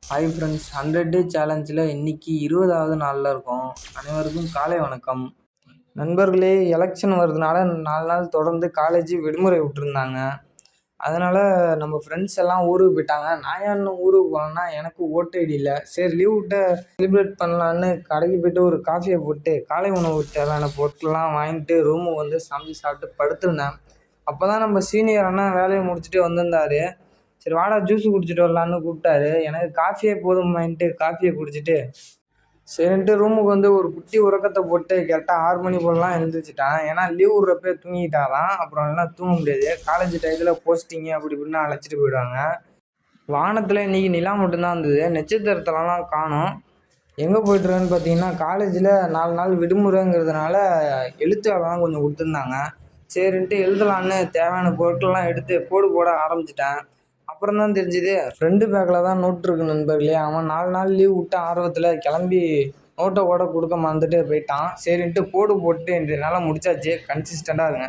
Hi friends, 100 டே சேலஞ்சில் இன்றைக்கி 20வது நாளில் இருக்கோம். அனைவருக்கும் காலை வணக்கம். நண்பர்களே, எலெக்ஷன் வருதுனால 4 நாள் தொடர்ந்து காலேஜ் விடுமுறை விட்டுருந்தாங்க. அதனால் நம்ம ஃப்ரெண்ட்ஸ் எல்லாம் ஊருக்கு போயிட்டாங்க. நான் இன்னும் ஊருக்கு போனேன்னா எனக்கு ஓட்டு ஐடி இல்லை. சரி, லீவ் விட்ட செலிப்ரேட் பண்ணலான்னு கடைக்கு போய்ட்டு ஒரு காஃபியை போட்டு காலை உணவு தேவையான பொருட்கள்லாம் வாங்கிட்டு ரூமுக்கு வந்து சமைச்சு சாப்பிட்டு படுத்திருந்தேன். அப்போ தான் நம்ம சீனியர் அண்ணன் வேலையை முடிச்சுட்டு வந்திருந்தார். சரி வாடா ஜூஸ் குடிச்சிட்டு வரலான்னு கூப்பிட்டாரு. எனக்கு காஃபியே போதுமாயின்ட்டு காஃபியை குடிச்சிட்டு சரின்ட்டு ரூமுக்கு வந்து ஒரு குட்டி உறக்கத்தை போட்டு கரெக்டாக 6 மணி போலலாம் எழுந்திரிச்சிட்டேன். ஏன்னா லீவ் விட்றப்ப தூங்கிட்டாதான் அப்புறம் எல்லாம் தூங்க முடியாது. காலேஜ் டயத்தில் போஸ்டிங்கு அப்படி இப்படின்னு அழைச்சிட்டு போயிடுவாங்க. வானத்தில் இன்றைக்கி நிலா மட்டும்தான் இருந்தது, நட்சத்திரத்தெல்லாம் காணோம். எங்கே போய்ட்டுருக்குன்னு பார்த்தீங்கன்னா, காலேஜில் 4 நாள் விடுமுறைங்கிறதுனால எழுத்து வேலைலாம் கொஞ்சம் கொடுத்துருந்தாங்க. சரின்ட்டு எழுதலான்னு தேவையான பொருட்கள்லாம் எடுத்து போட ஆரம்பிச்சிட்டேன். அப்புறம் தான் தெரிஞ்சுது, ஃப்ரெண்டு பேக்கில் தான் நோட் இருக்கு நண்பர்களே. அவன் 4 நாள் லீவ் விட்ட ஆர்வத்தில் கிளம்பி நோட்டை கூட கொடுக்க மறந்துட்டு போயிட்டான். சரின்ட்டு போட்டு இன்றைய நாளை முடிச்சாச்சு. கன்சிஸ்டண்ட்டாக இருங்க.